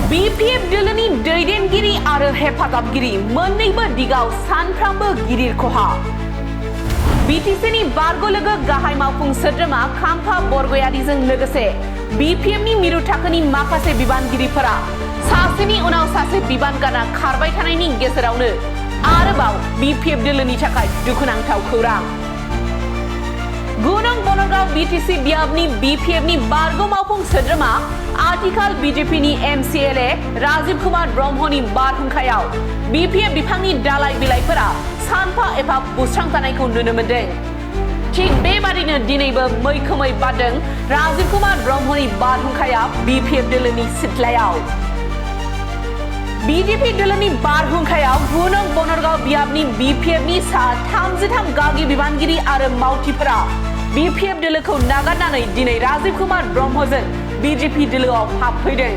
BPF दोलोनि दैदेनगिरि आरो हेफाजाबगिरि मोन्नैबो दिगाव सानफ्रामबो गिदिर खहा। BTCनि बारग' लोगो गाहाय मावफुं सोद्रोमा खाम्फा बरगयारिजों लोगोसे BPFनि मिरु थाखोनि माखासे बिबानगिरिफोरा सासेनि उनाव सासे बिबान गारना खारबाय थानायनि गेजेरावनो आरोबाव BPF दोलोनि थाखाय दुखुनांथाव खौरां। गुनं बनरगाव BTC बियाबनि BPFनि बारग' मावफुं सोद्रोमा आथिखाल BJPनि MCLA राजीव कुमार ब्रह्मनि बारहुंखायाव BPF बिफांनि दालाइ बिलाइफोरा सानफा एफा बुस्रांजानायखौ नुनो मोनदों। थिग बेबादिनो दिनैबो मैखोमै बारदों राजीव कुमार ब्रह्मनि बारहुंखाया BPF दोलोनि सिथ्लायाव। BJP दोलोनि बारहुंखायाव गुनं बनरगाव बियाबनि BPFनि सा 33 गागि बिबानगिरि आरो मावथिफोरा BPF दोलोखौ नागारनानै दिनै राजीव कुमार ब्रह्मजों BJP दोलोआव हाबफैदों।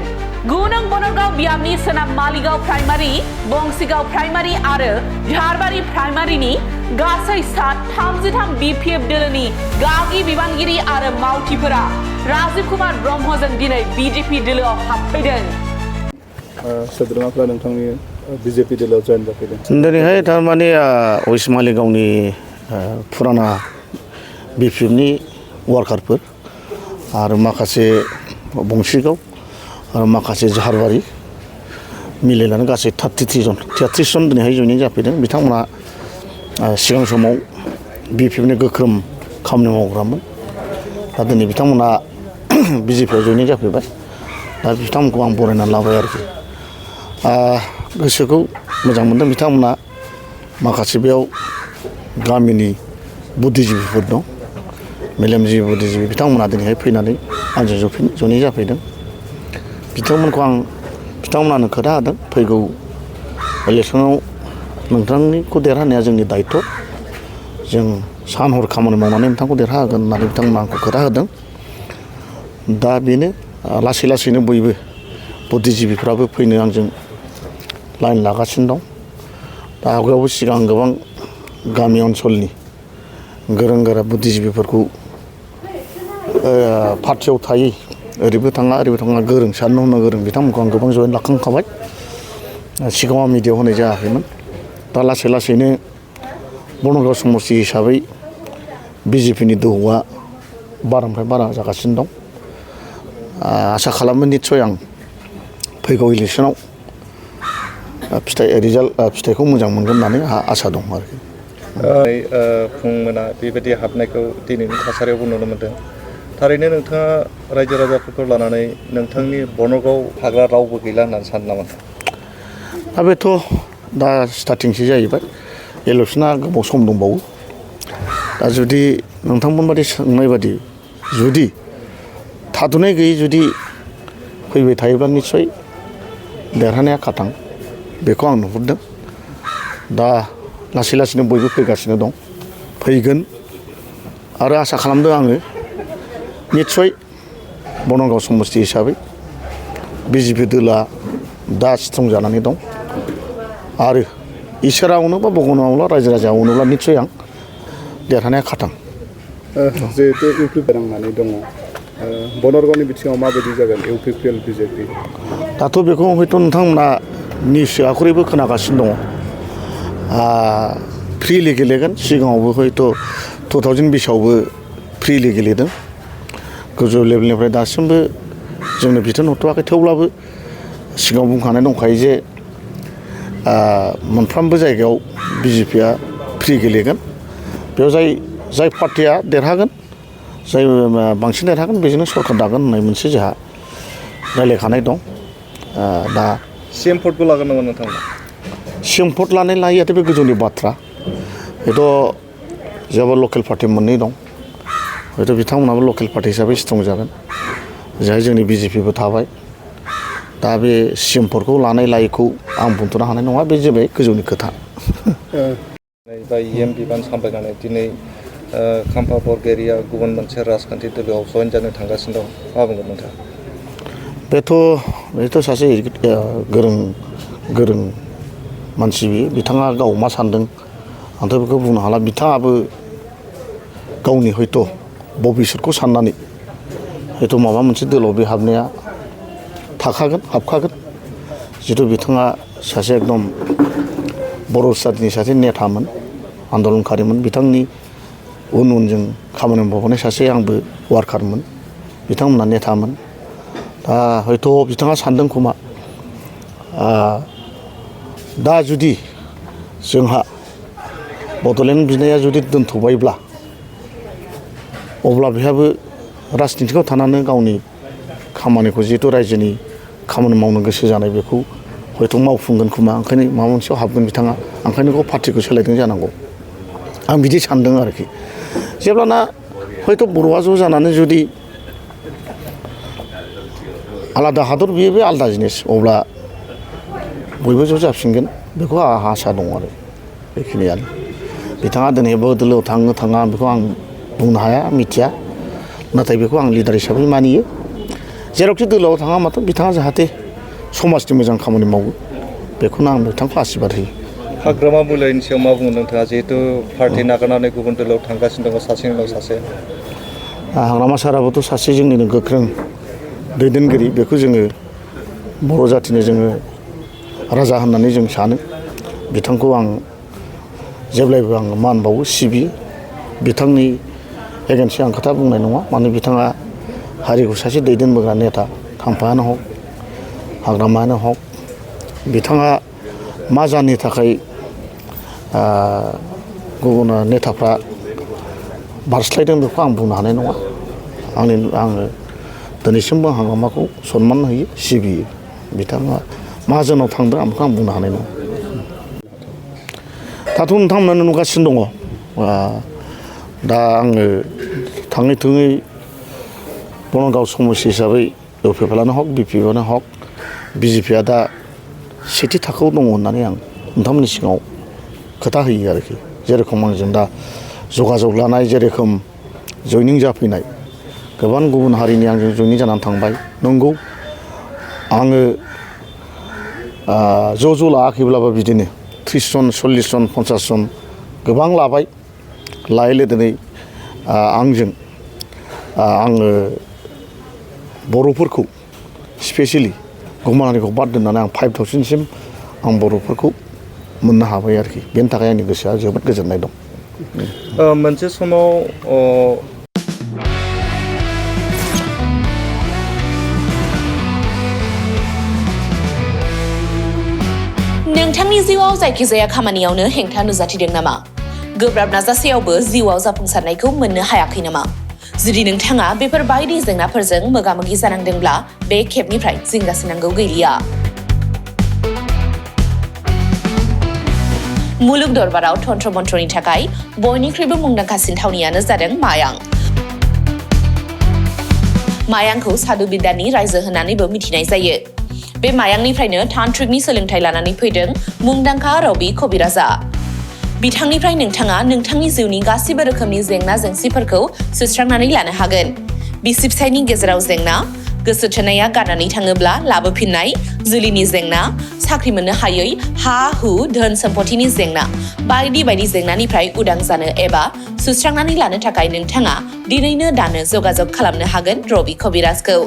गुनं बनरगाव बियाबनि सोनाब मालिगाव प्राइमारि, बंसिगाव प्राइमारि आरो झारबारि प्राइमारिनि गासै सा 33 BPF दोलोनि गागि बिबानगिरि आरो मावथिफोरा राजीव कुमार ब्रह्मजों दिनै BJP दोलोआव हाबफैदों। सोद्रोमाफ्रा नोंथांनि BJP दोलोआव जयेन जाफैदों। दिनैहाय थारमाने वेस्ट मालिगावनि फुराना BPFनि वार्कारफोर आरो माखासे बंसिगाव आरो माखासे झारबारि मिलायनानै गासै 33 जन दिनैहाय जयनिं जाफैदों। बिथांमोना सिगां समाव BPFनि गोख्रों खामानि मावग्रामोन। दा दिनै बिथांमोना BJPआव जयनिं जाफैबाय। दा बिथांमोनखौ आं बरायनानै लाबाय आरोखि। गोसोखौ मोजां मोनदों। बिथांमोना माखासे बेयाव गामिनि बुद्धिजीबिफोर दं, मेलेमजिबि बुद्धिजीबि बिथांमोना दिनैहाय फैनानै आंजों जयनिं जाफैदों। बिथांमोनानो खोथा होदों फैगौ इलेक्सनाव नोंथांनिखौ देरहानाया जोंनि दायित्व। जों सान हर खामानि मावनानै नोंथांखौ देरहाहोगोन होननानै बिथांमोना आंखौ खोथा होदों। दा बेनो लासै लासैनो बयबो बुद्धिजीबिफ्राबो फैनो आंजों लाइन लागासिनो दं। दा आवगायावबो सिगां गोबां गामि ओनसोलनि गोरों गोरा बुद्धिजीबिफोरखौ पार्टियाव थायै ओरैबो थाङा गोरों साननो हनो गोरों बिथांमोनखौ आं गोबां जयेन लाखांखाबाय। सिगाङाव मिडियायाव होनाय जायाखैमोन। दा लासै लासैनो बनरगाव समस्ति हिसाबै BJPनि दोहौआ बारानिफ्राय बारा जागासिनो दं। आसा खालामो निस्सय आं फैगौ इलेक्सनाव फिथाइखौ मोजां मोनगोन होननानै आंहा आसा दं आरोखि। फुं मोना बेबायदि हाबनायखौ दिनैनि थासारियावबो नुनो मोनदों। थारैनो नोंथाङा रायजो राजाफोरखौ लानानै नोंथांनि बनरगाव थाग्रा रावबो गैला होननानै सानो नामा? दा बेथ' दा स्टार्टिंसो जाहैबाय। इलेक्सना गोबाव सम दंबावो। दा जुदि नोंथांमोन बादि सोंनाय बादि जुदि थाद'नाय गैयै जुदि फैबाय थायोब्ला निस्सय देरहानाया खाथां बेखौ आं नुहुरदों। दा लासै लासैनो बयबो फैगासिनो दं, फैगोन आरो आसा खालामदों आङो निस्सय बनरगाव समस्ति हिसाबै BJP दोलोआ दा स्ट्रं जानानै दं आरो इसोरा अनोबा भगबाना अनोब्ला रायजो राजाया अनोब्ला निस्सय आं देरहानाया खाथां। जिहेतु UPPL नांनानै दङ, बनरगावनि बिथिङाव माबायदि जागोन UPPL BJP? दाथ' बेखौ हयथ' नोंथांमोना निउस आखरिबो खोनागासिनो दङ। फ्रिलि गेलेगोन। सिगाङावबो हयथ' 2020आवबो फ्रिलि गेलेदों। गोजौ लेभेलनिफ्राय दासिमबो जोंनो बिथोन हरथ'वाखै। थेवब्लाबो सिगाङाव बुंखानाय दंखायो जे मोनफ्रोमबो जायगायाव BJPआ फ्रि गेलेगोन। बेयाव जाय पार्टिया देरहागोन, जाय बांसिन देरहागोन बेजोंनो सरकार दागोन होननाय मोनसे जोंहा रायलायखानाय दं। दा CM भटबो लागोन नामा नोंथांमोना? CM भट लानाय लायैयाथ' बे गोजौनि बाथ्रा। हयथ' जेरावबो लकेल पार्टि मोननै दं। हयथ' बिथांमोनाबो लकेल पार्टि हिसाबै स्ट्रं जागोन। जाय जोंनि BJPबो थाबाय। दा बे CM भटखौ लानाय लायैखौ आं बुंथ'नो हानाय नङा। बे जाबाय गोजौनि खोथा। बा EM बिबान सामलायनानै दिनै खाम्फा बरगयारिया गुबुन मोनसे राजखान्थि दोलोआव जयेन जानो थांगासिनो दं। मा बुंगोन नोंथाङा? बेथ' सासे गोरों मानसि बिथाङा गाव मा सानदों आंथ' बेखौ बुंनो हाला। बिथाङाबो गावनि हयथ' भबिसतखौ साननानै हयथ' माबा मोनसे दोलोआव बे हाबनाया थाखागोन, हाबखागोन। जिथु बिथाङा सासे एकदम बर' जातिनि सासे नेतामोन आन्दलनकारिमोन बिथांनि उन जों खामानि मावबोनाय सासे आंबो वार्कारमोन बिथांमोना नेतामोन दा हयथ' बिथाङा सानदों खोमा दा जुदि जोंहा बड'लेण्ड बिनाया जुदि दोनथ'बायब्ला अब्ला बेहाबो राजनितिकआव थानानै गावनि खामानिखौ जिहेतु रायजोनि खामानि मावनो गोसो जानाय बेखौ हयथ' मावफुंगोन खोमा ओंखायनो माबा मोनसेयाव हाबगोन बिथाङा ओंखायनो गाव पार्टिखौ सोलायदों जानांगौ आं बिदि सानदों आरोखि जेब्लाना हयथ' बर'आ ज' जानानै जुदि आलादा हादर बियो बे आलादा जिनिस अब्ला बयबो ज' जाफिनगोन बेखौ आंहा आसा दं आरो बेखिनियानो बिथाङा दिनै बदोलोआव थाङो थाङा बेखौ आं बुंनो हाया मिथिया नाथाय बेखौ आं लिडार हिसाबै मानियो जेरावखि दोलोआव थाङा माथो बिथाङा जाहाथे समाजनि मोजां खामानि मावो बेखौनो आं बिथांखौ आसिरबाद होयो हाग्रामा बुलायनि सायाव मा बुङो नोंथाङा जिहेतु पार्टि नागारनानै गुबुन दोलोआव थांगासिनो दङ सासेनि उनाव सासे हाग्रामा साराबोथ' सासे जोंनिनो गोख्रों दैदेनगिरि बेखौ जोङो बर' जाथिनि जोङो राजा होननानै जों सानो बिथांखौ आं जेब्लायबो आं मान बावो सिबियो बिथांनि एगेन्सै आं खोथा बुंनाय नङा मानो बिथाङा हारिखौ सासे दैदेनबोग्रा नेता खाम्फायानो हक हाग्रामायानो हक बिथाङा मा जाहोननि थाखाय गुबुन नेताफ्रा बारस्लायदों बेखौ आं बुंनो हानाय नङा आङो दिनैसिमबो हाग्रामाखौ सनमान होयो सिबियो बिथाङा मा जाहोनाव थांदों आं बेखौ आं बुंनो हानाय नङा दाथ' नोंथांमोनानो नुगासिनो दङ दा आङो थाङै थुङै बनगाव समस्ति हिसाबै इउपिपिएलआनो हक बिपिएफआनो हक बिजेपिआ दा सेथि थाखोआव दङ होननानै आं नोंथांमोननि सिगाङाव खोथा होयो आरोखि जेरेखम आंजों दा जगाजग लानाय जेरेखम जयनिं जाफैनाय गोबां गुबुन हारिनि आंजों जयनिं जानानै थांबाय नंगौ आङो ज' लायाखैब्लाबो बिदिनो 30 जन 40 जन 50 जन गोबां लाबाय लायै दिनै आंजों आङो बर'फोरखौ स्पेसियेलि गौमानिखौ बाद दोननानै आं 5000सिम आं बर'फोरखौ मोननो हाबाय आरोखि बेनि थाखाय आंनि गोसोआ जोबोद गोजोननाय दं मोनसे समाव नोंथांनि जिउआव जायखिजाया खामानियावनो हेंथा नुजाथिदों नामा गोब्राब नाजासेयावबो जिउआव जाफुंसारनायखौ मोननो हायाखै नामा जुदि नोंथाङा बेफोर बायदि जेंनाफोरजों मोगा-मोगि जानांदोंब्ला बे खेबनिफ्राय जिंगासिनांगौ गैलिया मुलुग दरबाराव तन्त्र मन्त्रनि थाखाय बयनिख्रुइबो मुंदांखासिन थावनियानो जादों मायां मायांखौ साधु बिद्यानि रायजो होननानैबो मिथिनाय जायो बे मायांनिफ्रायनो तान्त्रिकनि सोलोंथाइ लानानै फैदों मुंदांखा रबि कबिराजा बिथांनिफ्राय नोंथाङा नोंथांनि जिउनि गासिबो रोखोमनि जेंना जेंसिफोरखौ सुस्रांनानै लानो हागोन बिसि फिसायनि गेजेराव जेंना गोसो थोनाया गारनानै थाङोब्ला लाबोफिननाय जुलिनि जेंना साख्रि मोननो हायै हा हु धोन सम्पथिनि जेंना बायदि बायदि जेंनानिफ्राय उदां जानो एबा सुस्रांनानै लानो थाखाय नोंथाङा दिनैनो दानो जगाजग खालामनो हागोन रबि कबिराजखौ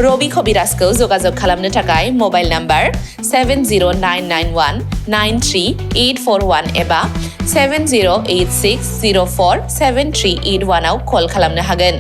रबि कबिराजखौ जगाजग खालामनो थाखाय मबाइल नाम्बार 7099193841 एबा 7086047381 आव कल खालामनो हागोन